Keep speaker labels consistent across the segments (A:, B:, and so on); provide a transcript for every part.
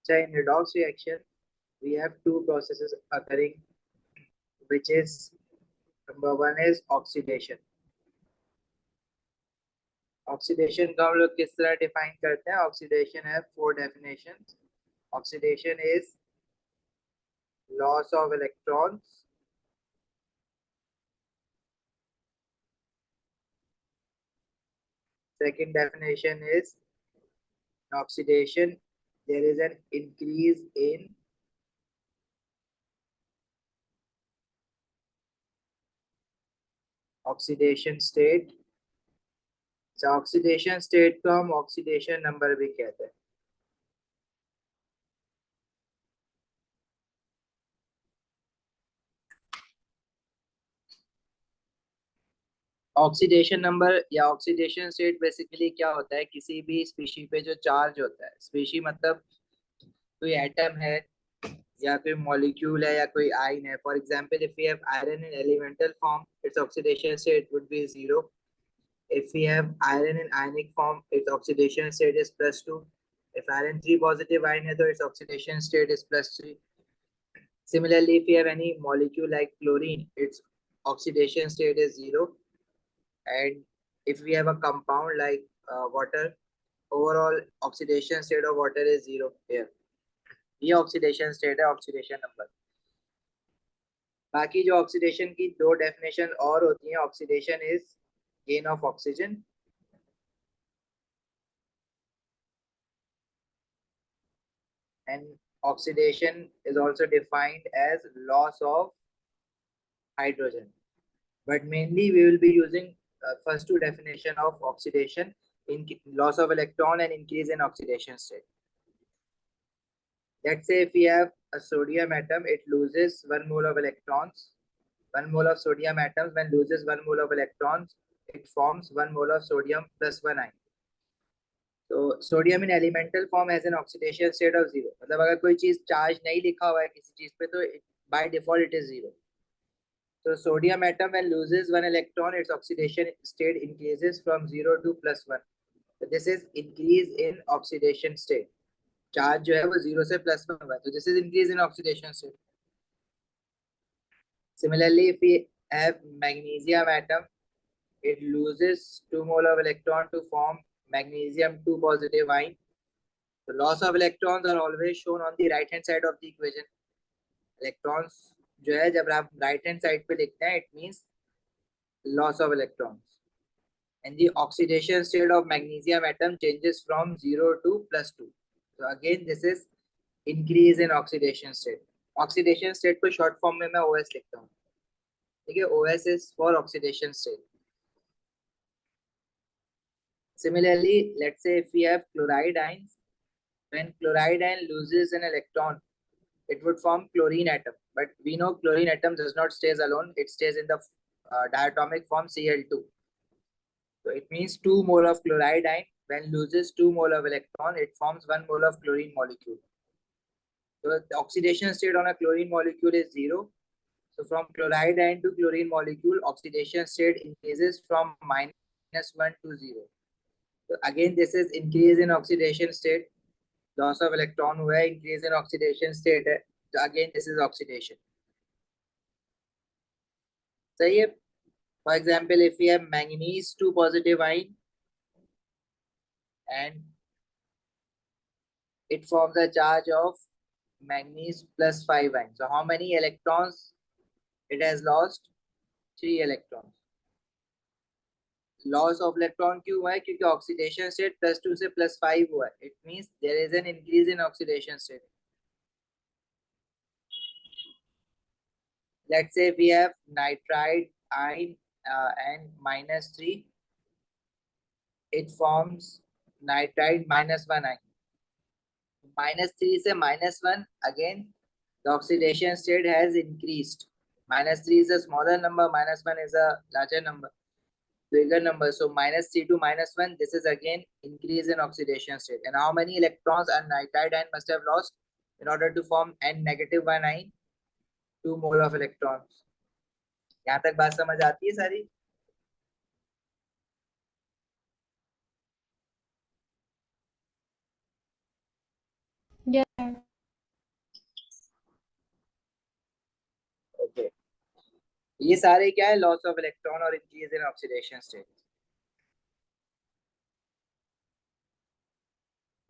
A: So in redox reaction, we have two processes occurring, which is number one is oxidation. Oxidation को हम लोग किस तरह define करते हैं? ऑक्सीडेशन है 4 definitions. Oxidation is loss of electrons, second definition is oxidation there is an increase in oxidation state. So oxidation state को हम oxidation number भी कहते हैं. ऑक्सीडेशन नंबर या ऑक्सीडेशन स्टेट बेसिकली क्या होता है? किसी भी स्पीशी पे जो चार्ज होता है, स्पीशी मतलब कोई एटम है या कोई मॉलिक्यूल है या कोई आयन है. For example if we have iron in elemental form, it's oxidation state would be 0. If we have iron in ionic form, its oxidation state is +2. If iron 3 positive ion है तो its oxidation state is +3. Similarly, if we have any molecule like chlorine, its oxidation state is 0. And if we have a compound like water, overall oxidation state of water is 0 here. ये oxidation state है, oxidation number. बाकी जो oxidation की दो definition और होती हैं, oxidation is gain of oxygen and oxidation is also defined as loss of hydrogen, but mainly we will be using first two definition of oxidation in loss of electron and increase in oxidation state. Let's say if we have a sodium atom, it loses 1 mole of electrons. 1 mole of sodium atoms when loses 1 mole of electrons, it forms 1 mole of sodium plus 1 ion. So sodium in elemental form has an oxidation state of 0. मतलब अगर कोई चीज charge नहीं लिखा हुआ है किसी चीज पे तो by default it is 0. So sodium atom when loses 1 electron, its oxidation state increases from 0 to +1. So this is increase in oxidation state. Charge जो है वो 0 से +1 हुआ है, तो this is increase in oxidation state. Similarly, if we have magnesium atom, it loses 2 mole of electron to form magnesium 2 positive ion. The loss of electrons are always shown on the right hand side of the equation. Electrons जो है जब आप right hand side पे लिखते हैं, it means loss of electrons. And the oxidation state of magnesium atom changes from 0 to +2. So again this is increase in oxidation state. Oxidation state को short form में मैं OS लिखता हूँ. ठीक है, OS is for oxidation state. Similarly, let's say if we have chloride ions, when chloride ion loses an electron, it would form chlorine atom. But we know chlorine atom does not stays alone; it stays in the diatomic form Cl2. So it means 2 mole of chloride ion when loses 2 mole of electron, it forms 1 mole of chlorine molecule. So the oxidation state on a chlorine molecule is 0. So from chloride ion to chlorine molecule, oxidation state increases from -1 to 0. So again, this is increase in oxidation state. Loss of electron हुआ है, increase in oxidation state है. So again, this is oxidation. सही है. For example, if we have manganese 2 positive ion and it forms a charge of manganese plus 5 ion. So how many electrons it has lost? 3 electrons. Loss of electron क्यों हुआ है? क्योंकि oxidation state +2 से +5 हुआ है. It means there is an increase in oxidation state. Let's say we have nitride ion and -3, it forms nitride -1 ion. -3 से -1, again the oxidation state has increased. -3 is a smaller number, -1 is a larger number, bigger number. So -3 to -1, this is again increase in oxidation state. And how many electrons a nitride ion must have lost in order to form N-1 ion? 2 mole of electrons. यहाँ तक बात समझ आती है सारी?
B: Yeah.
A: ये सारे क्या है, लॉस ऑफ इलेक्ट्रॉन और इंक्रीज इन ऑक्सीडेशन स्टेट।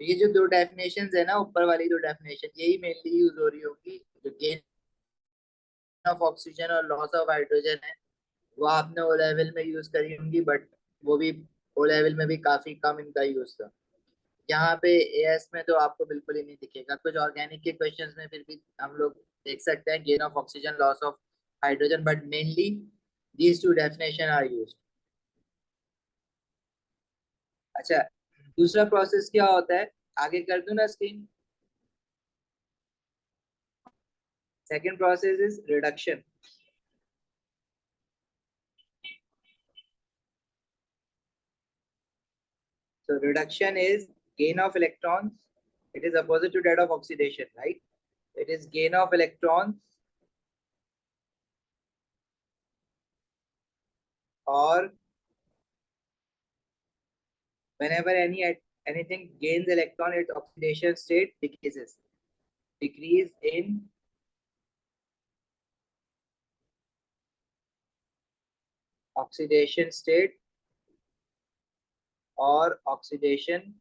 A: ये जो दो डेफिनेशंस है ना, ऊपर वाली दो डेफिनेशन, यही मेनली यूज हो रही होगी। जो गेन ऑफ ऑक्सीजन और लॉस ऑफ हाइड्रोजन है, वो आपने ओ लेवल में यूज करी होंगी, बट वो भी ओ लेवल में भी काफी कम इनका यूज था। यहाँ पे एएस में तो आपको बिल्कुल ही नहीं दिखेगा। कुछ ऑर्गेनिक के क्वेश्चंस में फिर भी हम लोग देख सकते हैं gain of oxygen, loss of hydrogen, but mainly these two definition are used. अच्छा, दूसरा प्रोसेस क्या होता है, आगे कर दूं ना screen. Second process is reduction. So reduction is gain of electrons. It is opposite to that of oxidation, right? It is gain of electrons, or whenever anything gains electron, its oxidation state decreases. Decrease in oxidation state or oxidation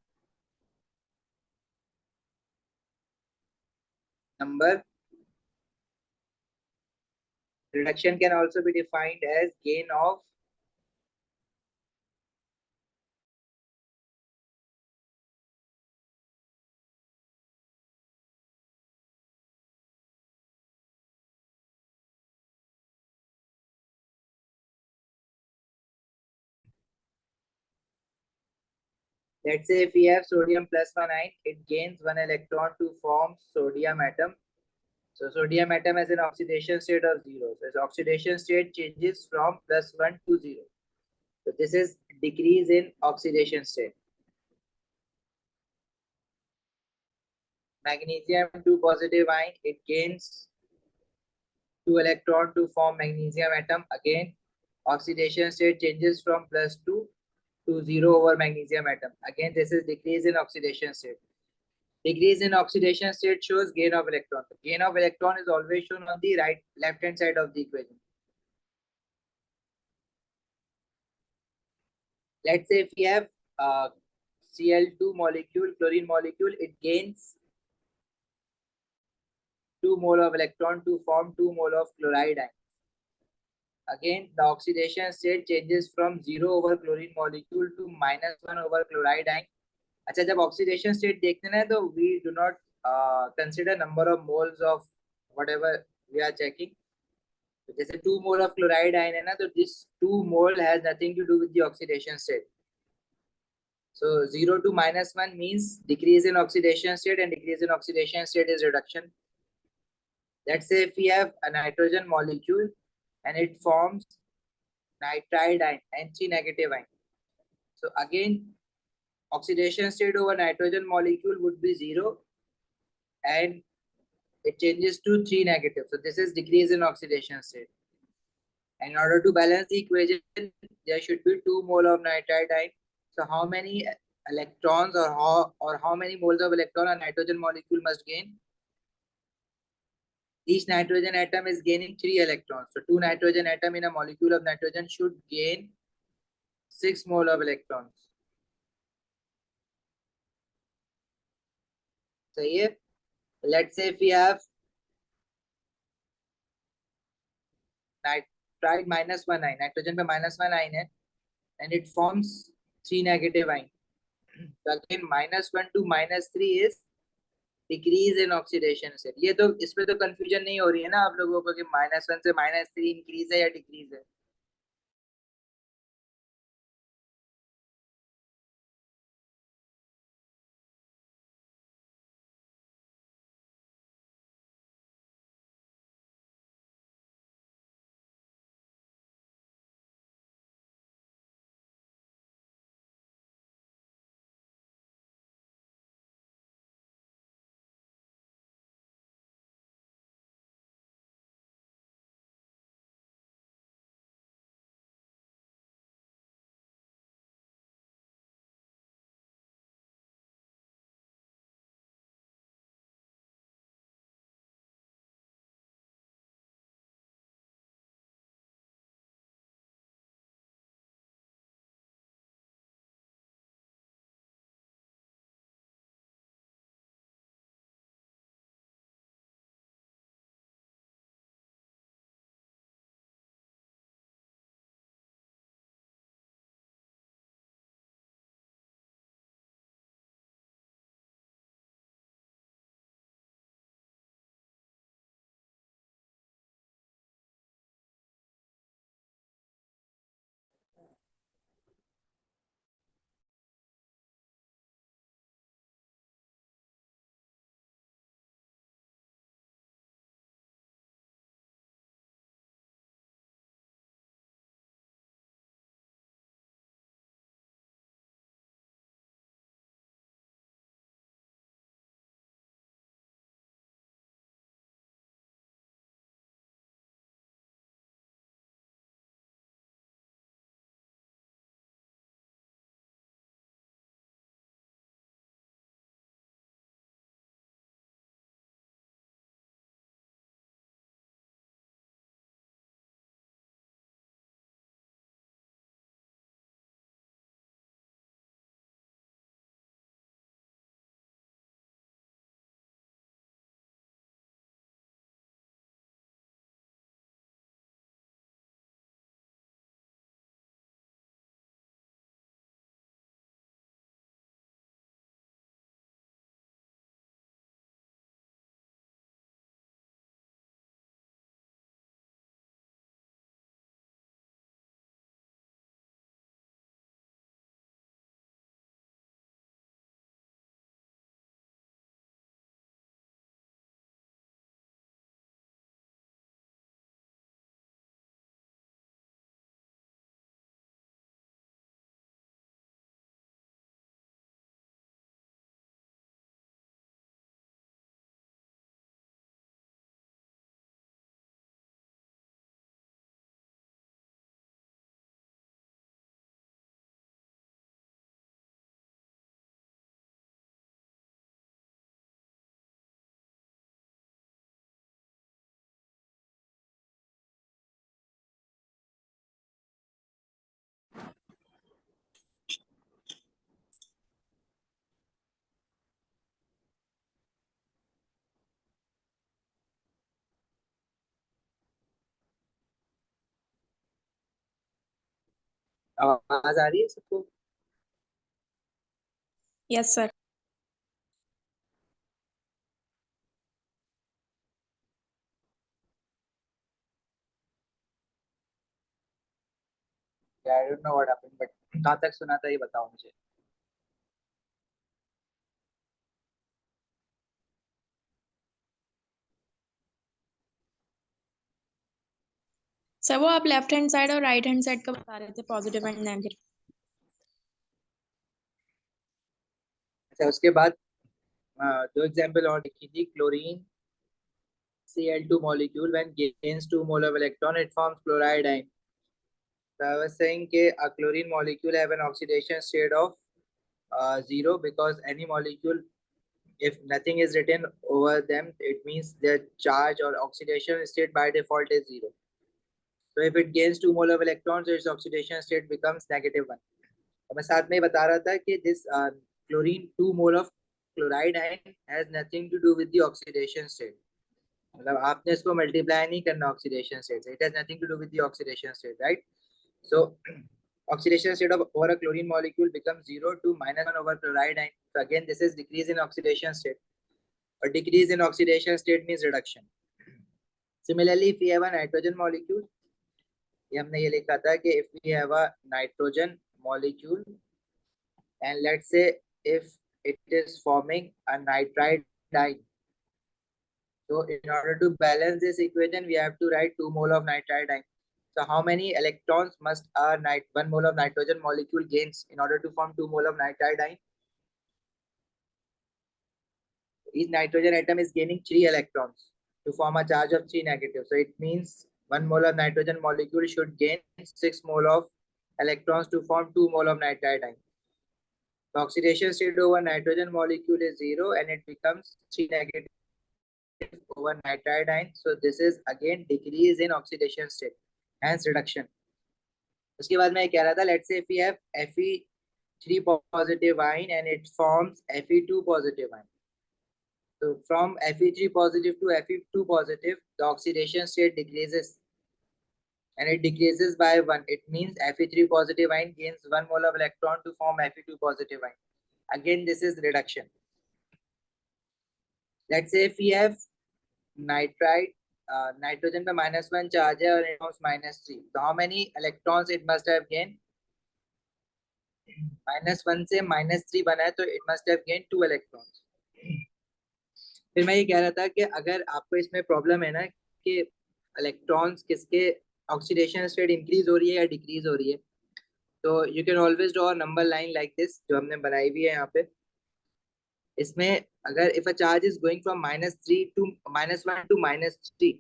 A: number. Reduction can also be defined as gain of let's say if we have sodium plus one ion, it gains one electron to form sodium atom. So sodium atom has an oxidation state of 0. So its oxidation state changes from +1 to 0. So this is decrease in oxidation state. Magnesium 2 positive ion, it gains 2 electron to form magnesium atom. Again, oxidation state changes from +2 to 0 over magnesium atom. Again, this is decrease in oxidation state. Decrease in oxidation state shows gain of electron. The gain of electron is always shown on the left hand side of the equation. Let's say if we have Cl2 molecule, chlorine molecule, it gains 2 mole of electron to form 2 mole of chloride ion. Again, the oxidation state changes from 0 over chlorine molecule to -1 over chloride ion. अच्छा, जब oxidation state देखते हैं तो we do not consider number of moles of whatever we are checking. तो जैसे 2 mole of chloride ion है ना, तो this 2 mole has nothing to do with the oxidation state. So 0 to -1 means decrease in oxidation state, and decrease in oxidation state is reduction. Let's say if we have a nitrogen molecule and it forms nitride ion, N3 negative ion. So again, oxidation state over nitrogen molecule would be 0, and it changes to 3 negative. So this is decrease in oxidation state. And in order to balance the equation, there should be 2 mole of nitride ion. So how many electrons or how many moles of electron a nitrogen molecule must gain? Each nitrogen atom is gaining 3 electrons. So 2 nitrogen atom in a molecule of nitrogen should gain 6 mole of electrons. सही है? Let's say if we have nitride -1 ion, nitrogen पे -1 ion है, and it forms 3 negative ion. So again, -1 to -3 is decrease in oxidation state. ये तो इसमें तो confusion नहीं हो रही है ना आप लोगों को कि -1 से -3 इंक्रीज है या डिक्रीज है? आवाज आ रही है सबको?
B: Yes sir.
A: I don't know what happened, but कहाँ तक सुना था ये बताओ मुझे।
B: सर वो आप लेफ्ट हैंड साइड और राइट हैंड साइड का बता रहे थे, पॉजिटिव एंड नेगेटिव।
A: अच्छा, उसके बाद दो एग्जांपल और लिखी थी। Chlorine Cl2 molecule when gains 2 mole of electron it forms chloride ion. So I was saying that a chlorine molecule have an oxidation state of 0, because any molecule, if nothing is written over them, it means their charge or oxidation state by default is 0. So if it gains 2 mole of electrons, its oxidation state becomes -1. तो मैं साथ में बता रहा था कि this chlorine 2 mole of chloride ion has nothing to do with the oxidation state. मतलब आपने इसको मल्टीप्लाई नहीं करना ऑक्सीडेशन स्टेट से. It has nothing to do with the oxidation state, right? So oxidation state of over a chlorine molecule becomes 0 to -1 over chloride ion. So again this is decrease in oxidation state. A decrease in oxidation state means reduction. Similarly if we have a nitrogen molecule, ये हमने ये लिखा था कि if we have a nitrogen molecule and let's say if it is forming a nitride ion. So in order to balance this equation, we have to write 2 mole of nitride ion. So how many electrons must a 1 mole of nitrogen molecule gains in order to form 2 mole of nitride ion? Each nitrogen atom is gaining 3 electrons to form a charge of 3 negative. So it means 1 mole of nitrogen molecule should gain 6 mole of electrons to form 2 mole of nitride ion. The oxidation state over nitrogen molecule is 0 and it becomes 3 negative over nitride ion. So this is again decrease in oxidation state, hence reduction. उसके बाद मैं कह रहा था, let's say if we have Fe3 positive ion and it forms Fe2 positive ion. So from Fe3 positive to Fe2 positive, the oxidation state decreases and it decreases by 1. It means Fe3 positive ion gains 1 mole of electron to form Fe2 positive ion. Again this is reduction. Let's say if we have nitride, nitrogen पे -1 charge है और it forms -3. So how many electrons it must have gained? -1 से -3 बना है तो it must have gained 2 electrons. फिर मैं ये कह रहा था कि अगर आपको इसमें प्रॉब्लम है ना कि इलेक्ट्रॉन्स किसके ऑक्सीडेशन स्टेट इंक्रीज हो रही है या डिक्रीज हो रही है, तो you can always draw number line like this जो हमने बनाई भी है यहाँ पे. इसमें अगर if a charge is going from -3 to -1 to -3,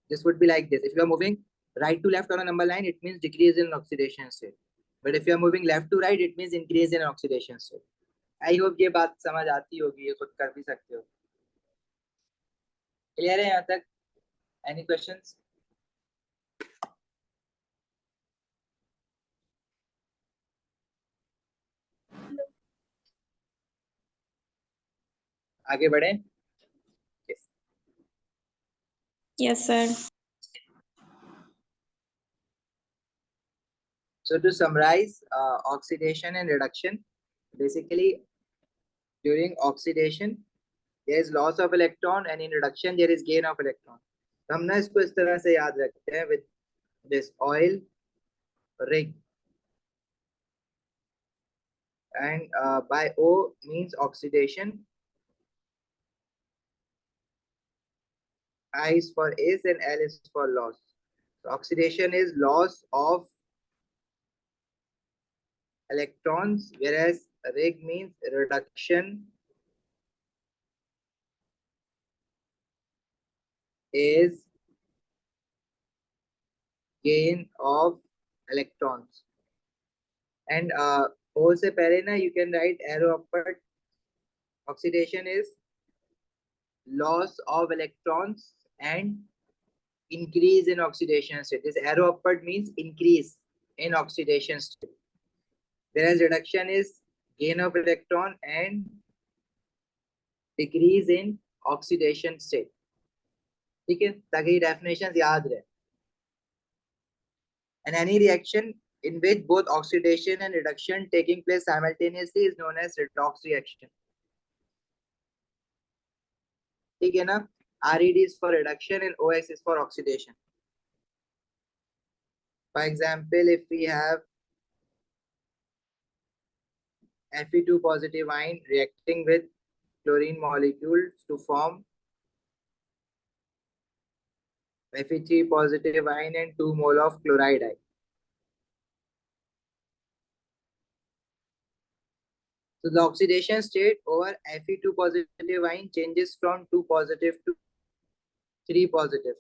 A: this would be like this. If you are moving right to left on a number line, it means decrease in oxidation state. But if you are moving left to right, it means increase in oxidation state. I hope ये बात समझ आती होगी, ये खुद कर भी सकते हो. क्लियर है यहाँ तक? Any questions? आगे बढ़े.
B: Yes sir.
A: So to summarize, oxidation and reduction, basically during oxidation there is loss of electron and in reduction there is gain of electron. तो हम ना इसको इस तरह से याद रखते हैं with this oil rig, and by O means oxidation, I is for S and L is for loss. So oxidation is loss of electrons, whereas rig means reduction is gain of electrons. And O से पहले ना you can write arrow upward. Oxidation is loss of electrons and increase in oxidation state. This arrow upward means increase in oxidation state, whereas reduction is gain of electron and decrease in oxidation state. ठीक है, ताकि definition याद रहे. And any reaction in which both oxidation and reduction taking place simultaneously is known as redox reaction. ठीक है ना? RED is for reduction and OX is for oxidation. For example, if we have Fe2 positive ion reacting with chlorine molecules to form Fe3 positive ion and 2 mole of chloride ion. So the oxidation state over Fe2 positive ion changes from 2 positive to 3 positive.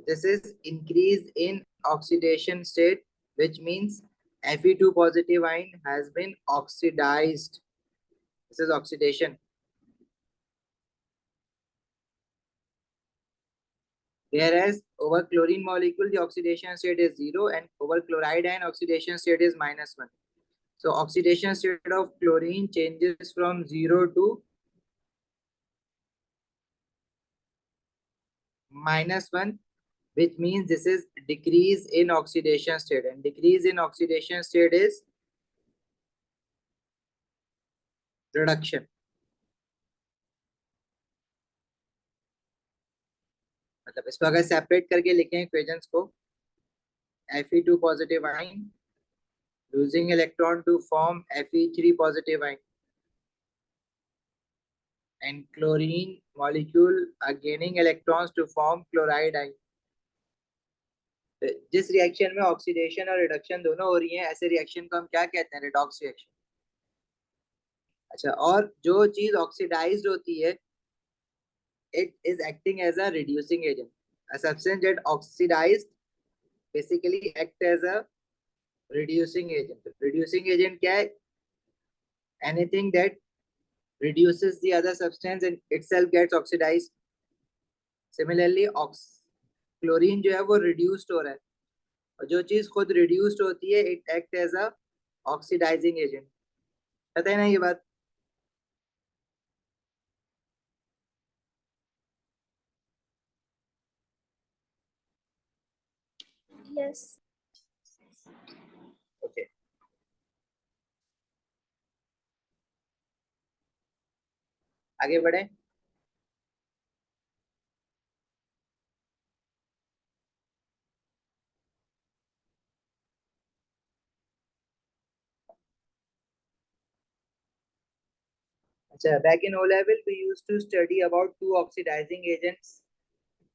A: This is increase in oxidation state, which means Fe2 positive ion has been oxidized. This is oxidation. Whereas over chlorine molecule, the oxidation state is 0, and over chloride ion, oxidation state is -1. So oxidation state of chlorine changes from 0 to -1, which means this is decrease in oxidation state, and decrease in oxidation state is reduction. मतलब इसको अगर separate करके लिखें equations को, Fe2 positive ion losing electron to form Fe3 positive ion, and chlorine molecule are gaining electrons to form chloride ion. जिस reaction में oxidation और reduction दोनों हो रही हैं, ऐसे रिएक्शन को हम क्या कहते हैं? Redox reaction. अच्छा, और जो चीज ऑक्सीडाइज्ड होती है, it is acting as a reducing agent. A substance that oxidized basically act as a reducing agent. Reducing agent क्या है? Anything that reduces the other substance and itself gets oxidized. Similarly, chlorine जो है वो reduced हो रहा है, और जो चीज खुद reduced होती है, it act as a oxidizing agent. पता है ना ये बात?
B: Yes.
A: Okay. आगे बढ़े. अच्छा, back in O level we used to study about 2 oxidizing agents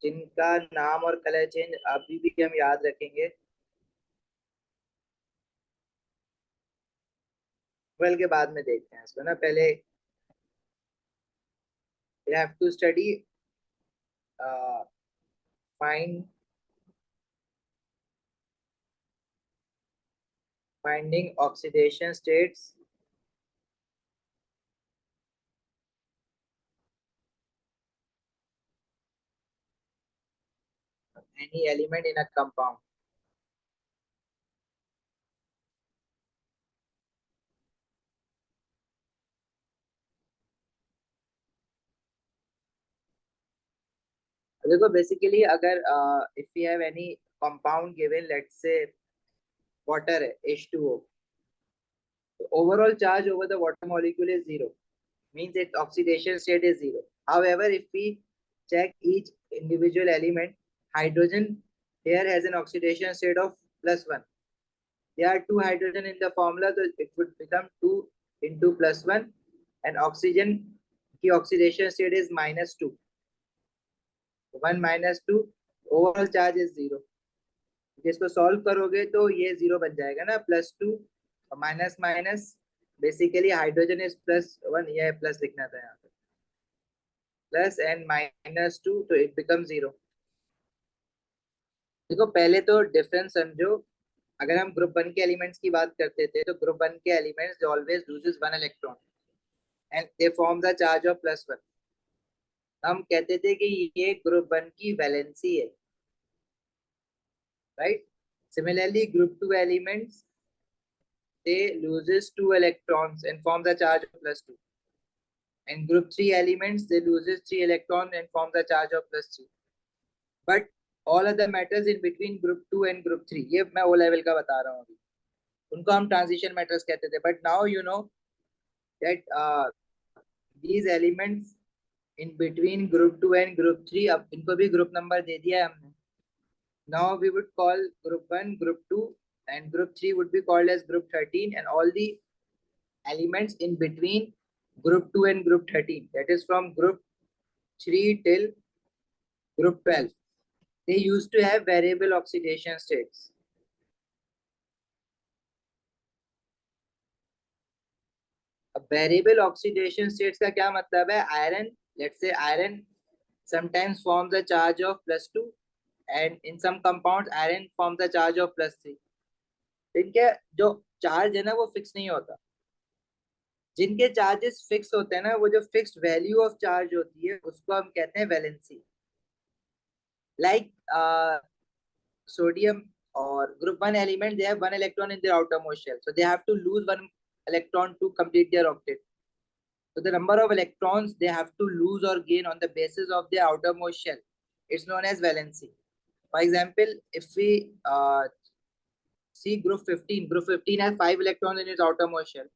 A: जिनका नाम और कलर चेंज अभी भी हम याद रखेंगे. वेल के बाद में देखते हैं इसको ना. पहले we have to study finding oxidation states of any element in a compound. देखो बेसिकली अगर if we have any compound given, let's say water है H2O, so overall charge over the water molecule is 0, means its oxidation state is 0. However, if we check each individual element, hydrogen here has an oxidation state of +1. There are 2 hydrogen in the formula, so it would become 2 into +1, and oxygen की oxidation state is -2. 1 - 2, overall charge is 0. इसको solve करोगे तो ये 0 बन जाएगा ना. +2 और minus minus, basically hydrogen is +1, ये प्लस लिखना था यहाँ पे, प्लस एंड -2, तो इट बिकम 0. देखो पहले तो डिफरेंस समझो. अगर हम ग्रुप 1 के एलिमेंट्स की बात करते थे, तो ग्रुप 1 के elements always loses 1 electron and they form the charge of +1. हम कहते थे कि ये ग्रुप 1 की वैलेंसी है, right? Similarly, group 2 elements, they loses 2 electrons and form the charge of +2, and group 3 elements, they loses 3 electrons and form the charge of +3. But all other metals in between group 2 and group 3. ये मैं O level का बता रहा हूँ अभी, उनको हम transition metals कहते थे. But now you know that these elements in between group 2 and group 3, अब इनको भी group number दे दिया है हमने. Now we would call group 1 group 2 and group 3 would be called as group 13, and all the elements in between group 2 and group 13, that is from group 3 till group 12, they used to have variable oxidation states. A variable oxidation states का क्या मतलब है? Iron, let's say iron sometimes forms a charge of +2, and in some compounds iron forms a charge of +3. इनके जो charge है ना वो fix नहीं होता. जिनके चार्जेस फिक्स होते हैं ना, वो जो फिक्स्ड वैल्यू ऑफ चार्ज होती है उसको हम कहते हैं valency. Like sodium or group 1 element, they have 1 electron in their outermost shell, so they have to lose 1 electron to complete their octet. So the number of electrons they have to lose or gain on the basis of their outermost shell, it's known as valency. For example, if we see group 15 has 5 electrons in its outermost shell.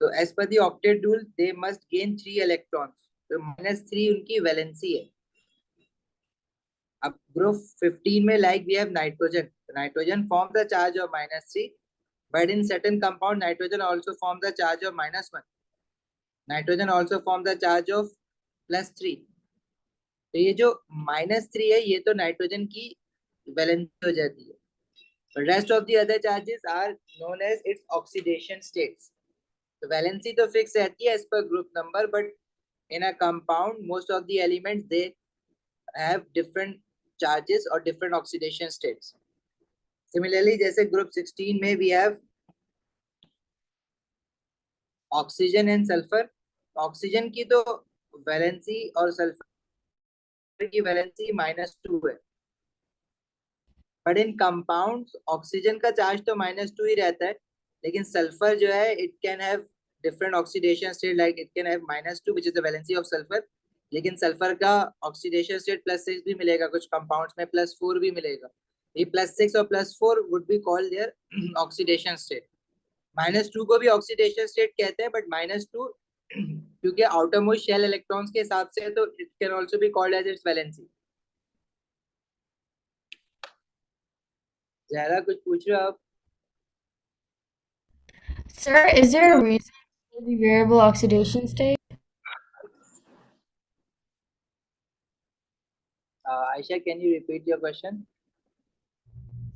A: So as per the octet rule, they must gain 3 electrons. So -3 उनकी valency है. अब group 15 में like we have nitrogen. Nitrogen forms the charge of -3, but in certain compound nitrogen also forms the charge of -1. Nitrogen also forms the charge of +3. तो ये जो -3 है ये तो नाइट्रोजन की वैलेंसी हो जाती है. But rest of the other charges are known as its oxidation states. तो वैलेंसी तो फिक्स रहती है as per group number, but in a compound most of the elements they have different charges or different oxidation states. Similarly, जैसे group 16 में we have oxygen and sulfur. Oxygen की तो valency और sulphur की valency -2 है. But in compounds oxygen का charge तो -2 ही रहता है, लेकिन सल्फर जो है it can have different oxidation state, like it can have -2 which is the valency of sulphur, लेकिन सल्फर का ऑक्सीडेशन स्टेट +6 भी मिलेगा, कुछ कंपाउंड्स में +4 भी मिलेगा. ये +6 और +4 would be called their oxidation state. -2 को भी ऑक्सीडेशन स्टेट कहते हैं, बट -2 क्योंकि आउटर मोस्ट शेल इलेक्ट्रॉन्स के हिसाब से है, तो it can also be called as its valency. Zahra कुछ पूछ रहे हो आप?
B: Sir, is there a reason for the variable oxidation state?
A: Aisha, can you repeat your question?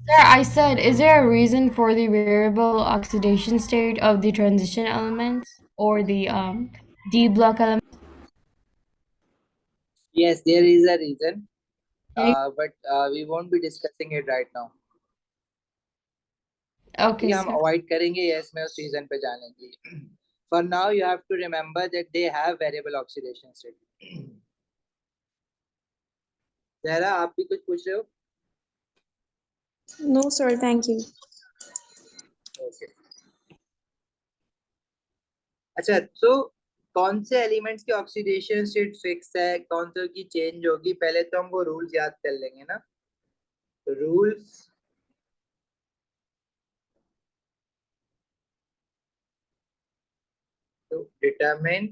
B: Sir, I said, is there a reason for the variable oxidation state of the transition elements or the D block elements?
A: Yes, there is a reason,
B: Can
A: but we won't be discussing it right now.
B: Okay,
A: ये हम
B: sir.
A: Avoid करेंगे yes में उस reason पे जाने के लिए. For now you have to remember that they have variable oxidation state. Zahra आप भी कुछ पूछ रहे हो?
B: No, sir, thank you.
A: Okay. अच्छा, तो कौन से एलिमेंट्स की ऑक्सीडेशन स्टेट फिक्स है, कौन से की चेंज होगी, पहले तो हम वो रूल्स याद कर लेंगे ना. Rules to determine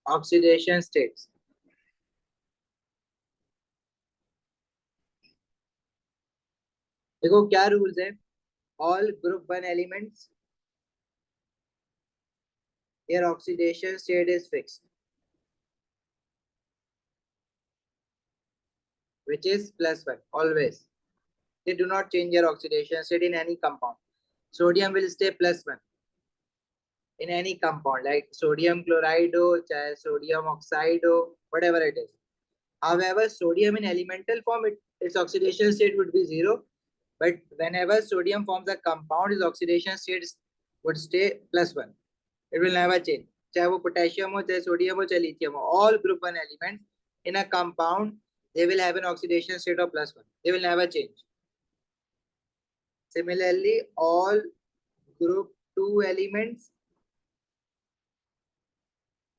A: oxidation states. देखो क्या रूल्स है. All group 1 elements, their oxidation state is fixed, which is +1 always. They do not change their oxidation state in any compound. Sodium will stay +1 in any compound, like sodium chloride ho, chahe sodium oxide ho, whatever it is. However, sodium in elemental form, its oxidation state would be 0. But whenever sodium forms a compound, its oxidation state would stay +1. It will never change. चाहे वो potassium हो, चाहे sodium हो, चाहे lithium हो, all group 1 elements in a compound, they will have an oxidation state of +1. They will never change. Similarly, all group 2 elements,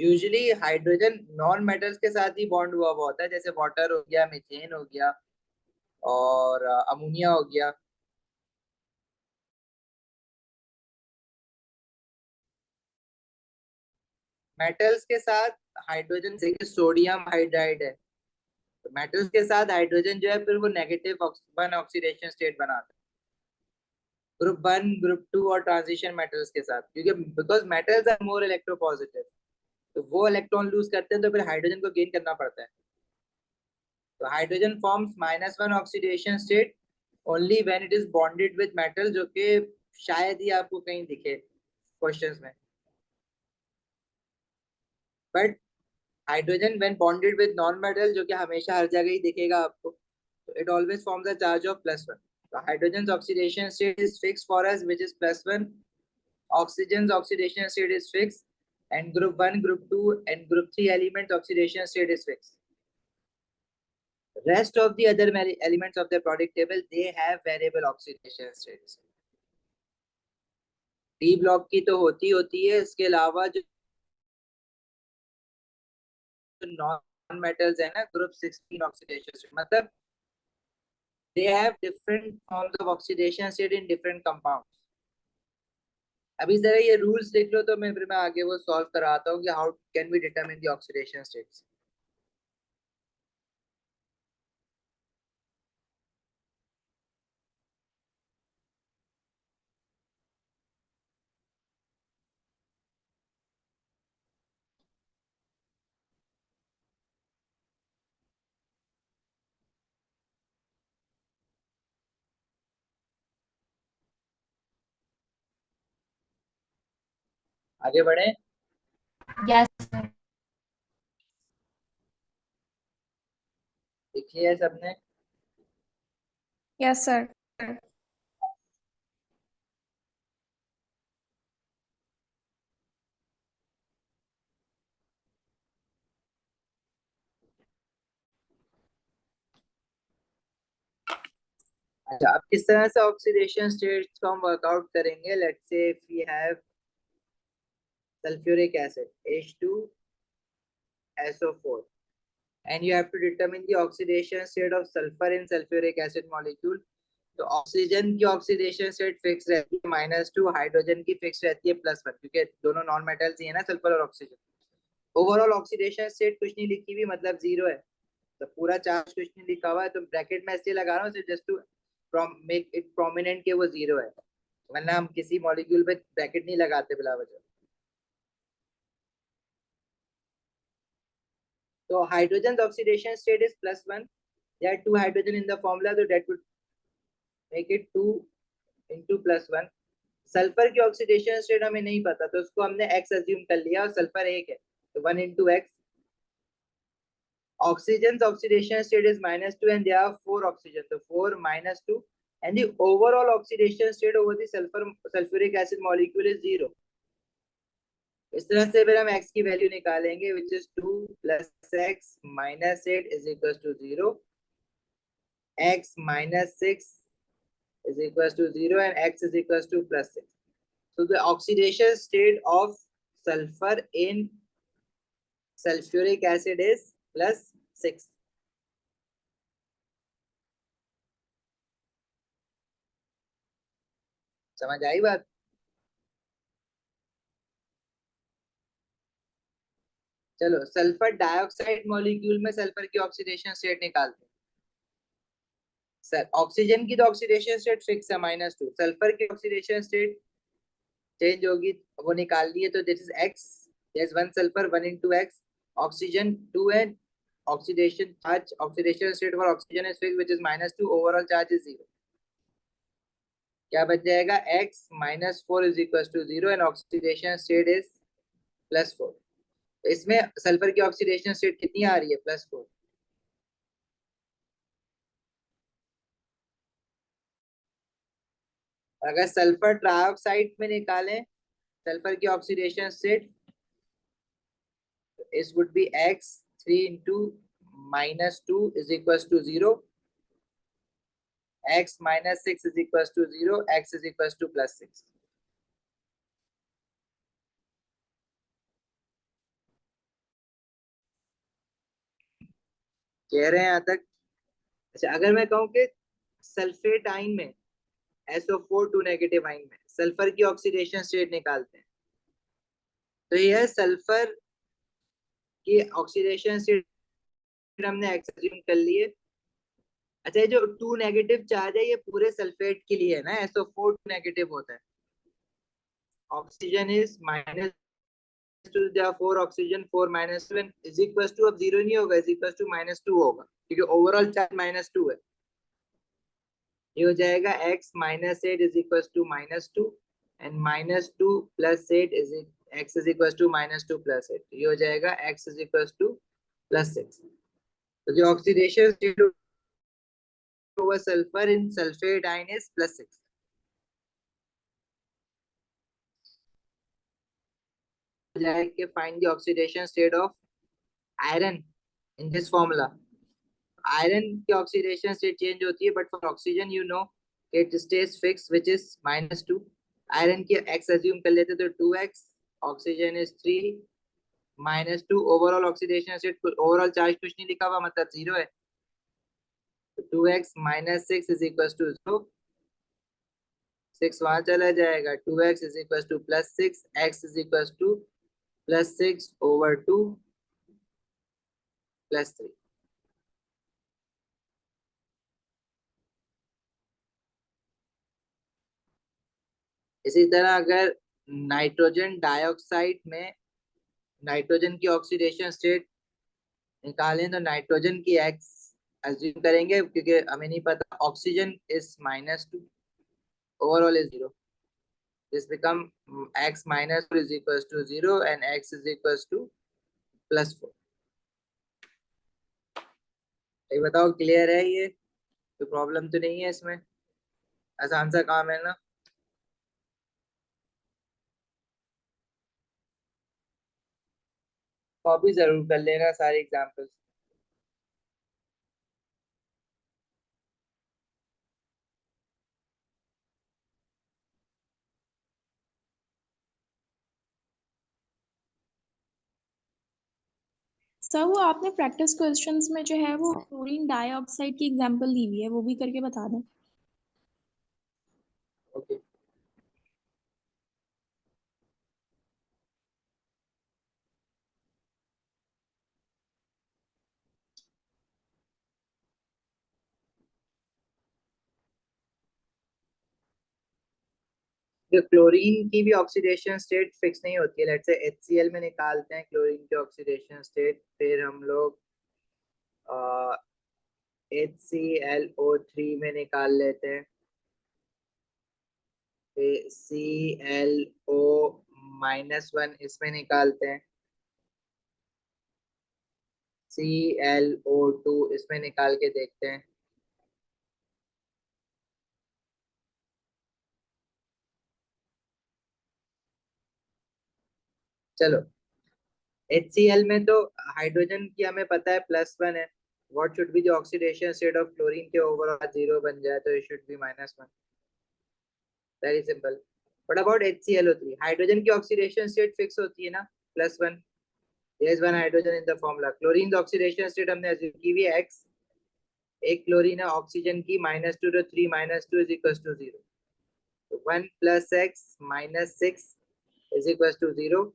A: usually hydrogen non metals के साथ ही bond हुआ हुआ होता है, जैसे वाटर हो गया, मीथेन हो गया और अमोनिया हो गया। मेटल्स के साथ हाइड्रोजन, जैसे सोडियम हाइड्राइड है, तो मेटल्स के साथ हाइड्रोजन जो है फिर वो नेगेटिव वन ऑक्सीडेशन स्टेट बनाता है ग्रुप वन, ग्रुप टू और ट्रांजिशन मेटल्स के साथ, क्योंकि because metals are more electropositive, तो वो इलेक्ट्रॉन लूज करते हैं तो फिर हाइड्रोजन को गेन करना पड़ता है। तो hydrogen forms -1 oxidation state only when it is bonded with metal, जो कि शायद ही आपको कहीं दिखे क्वेश्चंस में। But hydrogen when bonded with non metal, जो कि हमेशा हर जगह ही दिखेगा आपको, तो it always forms a charge of +1। तो hydrogen oxidation state is fix for us, which is +1। Oxygen's oxidation state is fixed, and group 1, group 2 and group 3 elements oxidation state is fixed. Rest of the other elements of the periodic table, they have variable oxidation states. D block की तो होती है, इसके अलावा जो non metals है ना, group 16 oxidation state, मतलब they have different forms of oxidation state in different compounds. अभी जरा ये रूल्स देख लो, तो मैं आगे वो सॉल्व कराता हूँ कि how can we determine the oxidation states. आगे बढ़े।
B: Yes, sir.
A: देखिए सबने।
C: Yes, sir.
A: अच्छा, अब किस तरह से ऑक्सीडेशन स्टेट्स को हम वर्कआउट करेंगे। Let's say if we have sulphuric acid H2SO4 and you have to determine the oxidation state of sulfur in sulfuric acid molecule। तो ऑक्सीजन की ऑक्सीडेशन स्टेट फिक्स रहती है -2, हाइड्रोजन की फिक्स रहती है +1, क्योंकि दोनों नॉन मेटल्स ही है ना, सल्फर और ऑक्सीजन। ओवरऑल ऑक्सीडेशन स्टेट कुछ नहीं लिखी हुई, मतलब 0 है, तो पूरा चार्ज कुछ नहीं लिखा हुआ है, तो ब्रैकेट में इसलिए लगा रहा हूँ just to make it prominent कि वो 0 है, वरना हम किसी मॉलिक्यूल पे ब्रैकेट नहीं लगाते बिला वजह। तो hydrogen oxidation state is +1, there are 2 hydrogen in the formula, so that would make it 2 into +1। Sulphur की ऑक्सीडेशन स्टेट हमें नहीं पता, तो उसको हमने x अज्यूम कर लिया, और सल्फर 1 है, तो 1 into x। Oxygen's oxidation state is -2 and there are 4 oxygen, so 4 -2, and the overall oxidation state over the sulfuric acid molecule is 0। इस तरह से फिर हम x की वैल्यू निकालेंगे, which is 2 + x - 8 is equals to 0, x - 6 is equals to 0, and x is equals to +6। So the oxidation state of sulfur in sulfuric acid is +6। समझ आई बात। चलो सल्फर डाइऑक्साइड मॉलिक्यूल में सल्फर की oxidation state निकालते हैं। Sir oxygen की तो oxidation state fix है -2, सल्फर की ऑक्सीडेशन स्टेट चेंज होगी, वो निकाल लिए, तो this is x, there is 1 sulphur 1 into x, oxygen 2 है, oxidation charge, oxidation state for oxygen is fix, which is -2, overall charge is 0। क्या बच जाएगा, x -4 is equals to 0 and oxidation state is +4। इसमें सल्फर की oxidation state कितनी आ रही है, +4। अगर सल्फर ट्राइऑक्साइड में निकालें सल्फर की ऑक्सीडेशन स्टेट, इस would be x 3 into -2 is equals to 0, x - 6 is equals to 0, x is equals to +6। कह रहे हैं यहाँ तक? अच्छा, अगर मैं कहूँ कि सल्फेट आइन में SO4 2 नेगेटिव आइन में सल्फर की ऑक्सीडेशन स्टेट निकालते हैं, तो यह सल्फर की ऑक्सीडेशन स्टेट हमने एक्सज्यूम कर लिए। अच्छा, ये जो 2 नेगेटिव चार्ज है ये पूरे सल्फेट के लिए है ना, SO4 2 नेगेटिव होता है। Oxygen is -2 4 oxygen 4 -1 is equal to, अब 0 नहीं होगा, इज इक्वल टू -2 होगा क्योंकि ओवरऑल चार्ज -2 है। ये हो जाएगा x - 8 is equal to -2 and -2 + 8 is x is equal to -2 + 8। ये हो जाएगा x इज इक्वल टू +6। तो जो oxidation state over sulfur in sulfate ion is +6. जाएगा find the oxidation state of iron in this formula. Iron की oxidation state change होती है, but for oxygen you know it stays fixed which is -2. Iron की x assume कर लेते तो 2x, oxygen is 3 -2 overall oxidation state, overall charge कुछ नहीं लिखा हुआ मतलब 0 है, तो 2x - 6 is equals to 0, 6 वहां चला जाएगा, 2x is equals to +6, x is equals to +6 over 2 +3। इसी तरह अगर नाइट्रोजन डाइऑक्साइड में नाइट्रोजन की ऑक्सीडेशन स्टेट निकालें तो नाइट्रोजन की x अज्यूम करेंगे क्योंकि हमें नहीं पता, oxygen is -2, overall is 0, this become x - 4 is equal to 0 and x is equal to +4। ये बताओ क्लियर है? ये कोई प्रॉब्लम तो नहीं है इसमें? आसान सा काम है ना? कॉपी जरूर कर लेना सारे एग्जाम्पल्स।
C: सर वो आपने प्रैक्टिस क्वेश्चंस में जो है वो क्लोरीन डाइऑक्साइड की एग्जांपल दी हुई है, वो भी करके बता दें।
A: ओके, जो क्लोरीन की भी ऑक्सीडेशन स्टेट फिक्स नहीं होती है, लेट्स से HCl में निकालते हैं क्लोरीन की ऑक्सीडेशन स्टेट, फिर हम लोग HClO3 में निकाल लेते हैं, फिर ClO-1 इसमें निकालते हैं, ClO2 इसमें निकाल के देखते हैं। चलो, HCl में तो हाइड्रोजन की हमें पता है +1 है, what should be the oxidation state of chlorine के ओवरऑल 0 बन जाए तो it should be -1, very simple. What about HClO3? Hydrogen की ऑक्सीडेशन स्टेट फिक्स होती है ना, +1, there is one hydrogen in the formula. Chlorine की ऑक्सीडेशन स्टेट हमने अज्यूम की हुई है x, एक क्लोरीन है ऑक्सीजन की -2 तो 3 -2 इज इक्वल टू 0, तो 1 + x - 6 इज इक्वल टू 0,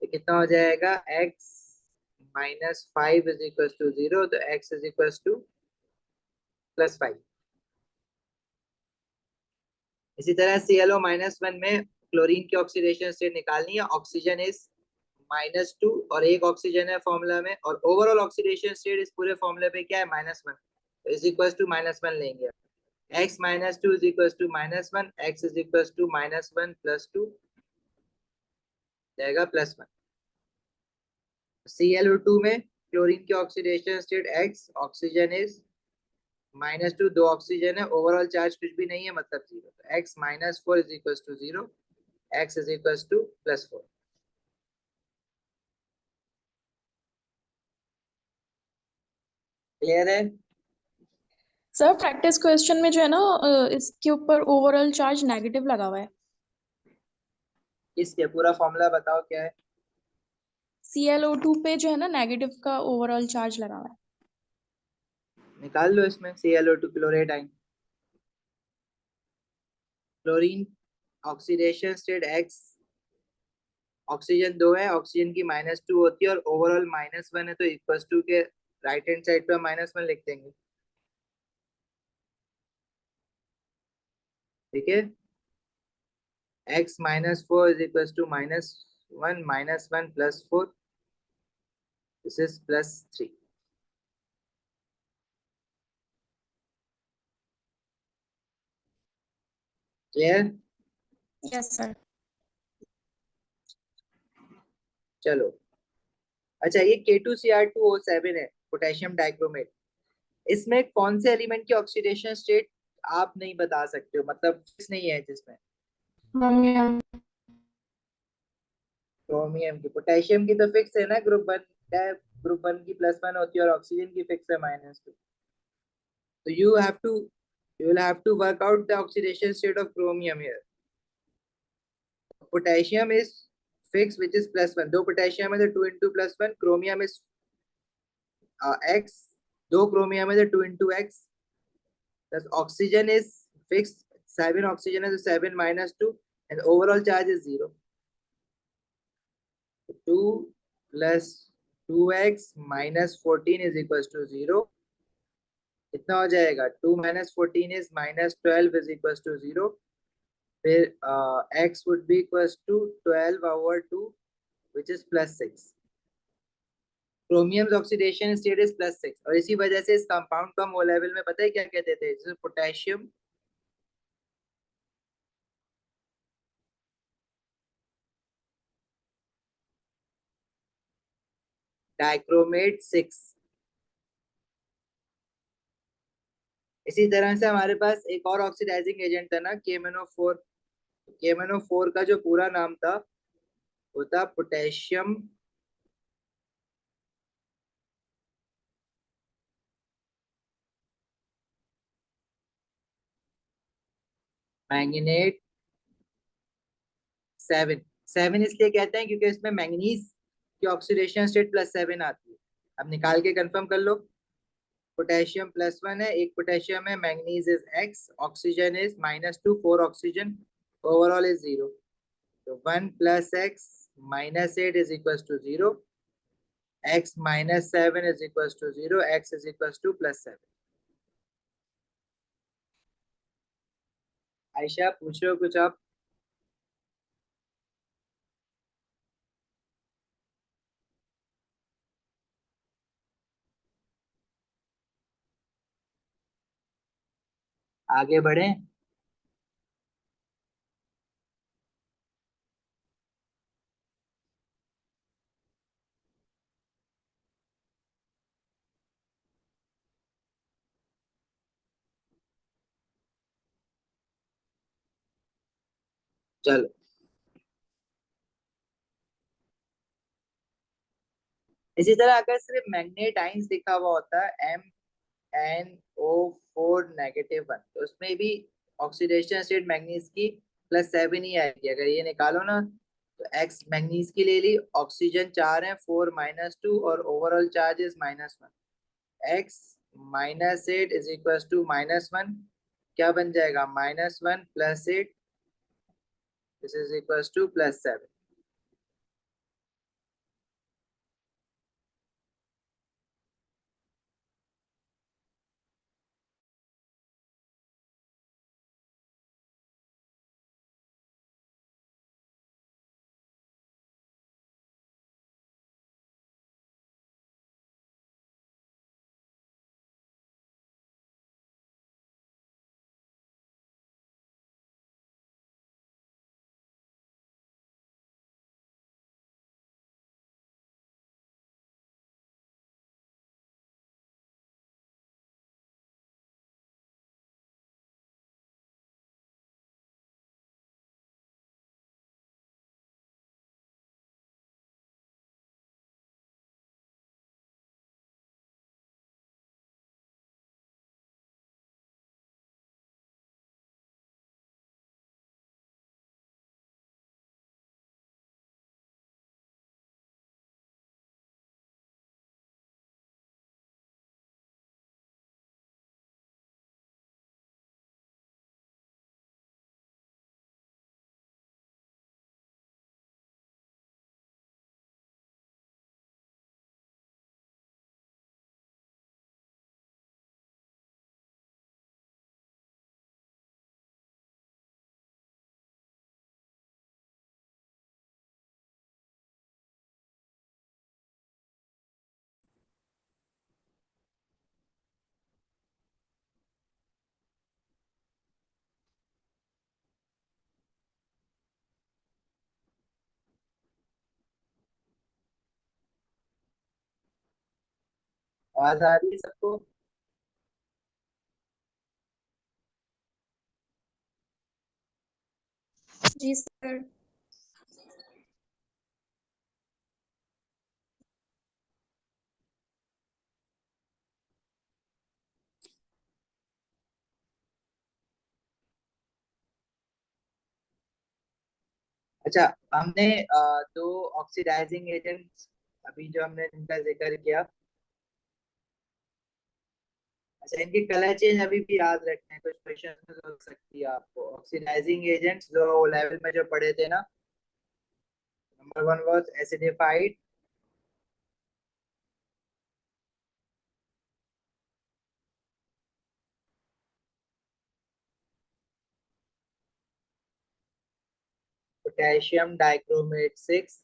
A: तो कितना हो जाएगा, x - 5 इज इक्वल टू 0, तो x इज इक्वल टू +5। इसी तरह ClO-1 में क्लोरीन की ऑक्सीडेशन स्टेट निकालनी है, ऑक्सीजन इज -2 और एक ऑक्सीजन है फॉर्मूला में, और ओवरऑल ऑक्सीडेशन स्टेट इस पूरे फॉर्मूले पे क्या है, -1, तो इज इक्वल टू -1 लेंगे। x - 2 is equal to -1, x is equal to -1 + 2 जाएगा +1। ClO2 में क्लोरीन की oxidation state x, oxygen is -2, 2 oxygen है, ओवरऑल चार्ज कुछ भी नहीं है मतलब 0, तो x - 4 is equal to 0, x is equal to +4। Clear है?
C: सर प्रैक्टिस क्वेश्चन में जो है ना इसके ऊपर ओवरऑल चार्ज नेगेटिव लगा हुआ है।
A: इसके पूरा फॉर्मूला बताओ क्या है?
C: ClO2 पे जो है ना नेगेटिव का ओवरऑल चार्ज लगा हुआ है।
A: निकाल लो इसमें ClO2 क्लोरेट आइन। Chlorine oxidation state X, oxygen 2 है, ऑक्सीजन की -2 होती है और ओवरऑल -1 है, तो इक्वल टू के राइट हैंड साइड पे -1 लिख देंगे। ठीक है, x -4 is equal to -1 -1 +4, this is +3। Clear?
C: Yes sir.
A: चलो, अच्छा ये K2Cr2O7 है, पोटेशियम डाइक्रोमेट। इसमें कौन से एलिमेंट की ऑक्सीडेशन स्टेट आप नहीं बता सकते हो, मतलब फिक्स नहीं है जिसमें?
B: Chromium.
A: क्रोमियम की। पोटेशियम की तो फिक्स है ना, ग्रुप 1 है, ग्रुप 1 की +1 होती है और ऑक्सीजन की फिक्स है -2। तो you will have to work out the oxidation state of chromium here. Potassium is fixed, which is +1। दो पोटेशियम है तो 2 into +1, chromium is x, दो chromium है तो 2 into x, plus oxygen is fixed, 7 oxygen है तो 7 -2, and overall charge is 0। 2 plus 2x minus 14 is equals to 0। कितना हो जाएगा? 2 minus 14 is -12 is equals to 0। फिर x would be equals to 12/2, which is +6। Chromium oxidation state is +6, और इसी वजह से इस कंपाउंड को हम ओ लेवल में पता है क्या कहते थे? जैसे पोटेशियम डाइक्रोमेट 6। इसी तरह से हमारे पास एक और ऑक्सीडाइजिंग एजेंट था ना, KMnO4। KMnO4 का जो पूरा नाम था वो था पोटेशियम मैंगनेट 7। 7 इसलिए कहते हैं क्योंकि इसमें मैंगनीज की ऑक्सीडेशन स्टेट +7 आती है। अब निकाल के कंफर्म कर लो। पोटेशियम +1 है, एक पोटेशियम है, manganese is x, oxygen is -2, 4 oxygen, overall is 0। तो 1 + x -8 is equal to 0, x -7 is equal to 0, x is equal to +7। Ayesha पूछ रहे हो कुछ आप? आगे बढ़े? चलो, इसी तरह अगर सिर्फ मैग्नेट आइंस दिखा हुआ होता है MnO4-1, तो उसमें भी ऑक्सीडेशन स्टेट मैग्नीज की +7 ही आएगी। अगर ये निकालो ना, तो x मैग्नीज की ले ली, ऑक्सीजन 4 है, 4 -2, और overall charge is -1। x -8 is equal to -1, क्या बन जाएगा? -1 + 8, दिस इज इक्वल टू +7। आवाज आ रही है सबको?
C: जी सर।
A: अच्छा, हमने दो ऑक्सीडाइजिंग एजेंट्स अभी जो हमने इनका जिक्र किया। अच्छा, इनके कलर चेंज अभी भी याद रखना है, कुछ क्वेश्चन में हो सकती है आपको। ऑक्सीडाइजिंग एजेंट्स जो लेवल में जो पढ़े थे ना, number one was acidified, potassium dichromate 6।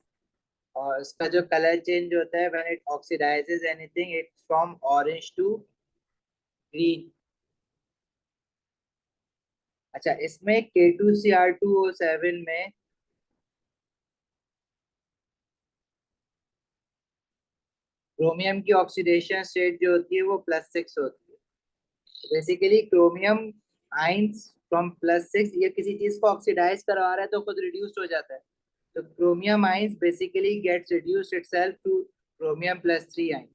A: और इसका जो कलर चेंज होता है when it oxidises anything it from orange to green. अच्छा, इसमें K2Cr2O7 में क्रोमियम की ऑक्सीडेशन स्टेट जो होती है वो +6 होती है। बेसिकली क्रोमियम आइंस फ्रॉम +6, ये किसी चीज को ऑक्सीडाइज करवा रहा है तो खुद रिड्यूस्ड हो जाता है। तो chromium ions basically gets reduced itself to chromium +3 ions.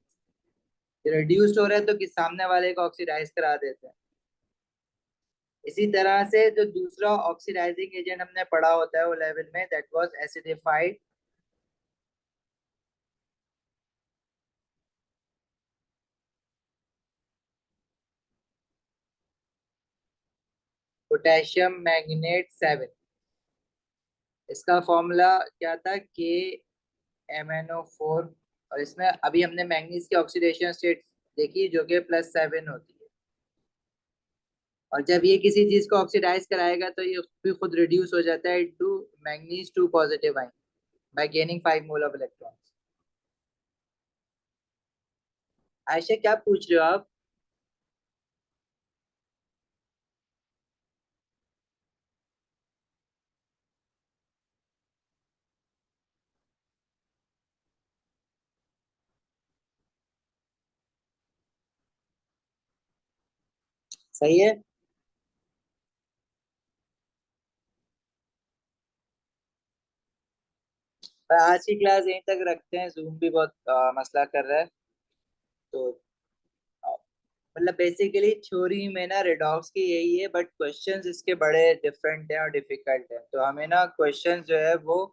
A: ये रिड्यूस्ड हो रहा है तो किस सामने वाले को ऑक्सीडाइज करा देते हैं। इसी तरह से जो दूसरा ऑक्सीडाइजिंग एजेंट हमने पढ़ा होता है वो लेवल में, that was acidified. Potassium magnet 7, इसका फॉर्मूला क्या था, KMnO4। और इसमें अभी हमने मैंगनीज की ऑक्सीडेशन स्टेट देखी जो कि +7 होती है। और जब ये किसी चीज को ऑक्सीडाइज कराएगा तो ये भी खुद रिड्यूस हो जाता है to manganese 2 positive ion by gaining 5 mole of electrons. Ayesha, क्या पूछ रहे हो आप? सही है। पर आज की क्लास यहीं तक रखते हैं, जूम भी बहुत मसला कर रहा है। तो मतलब बेसिकली थ्योरी में ना रेडॉक्स की यही है, बट क्वेश्चंस इसके बड़े डिफरेंट हैं और डिफिकल्ट हैं। तो हमें ना क्वेश्चंस जो है वो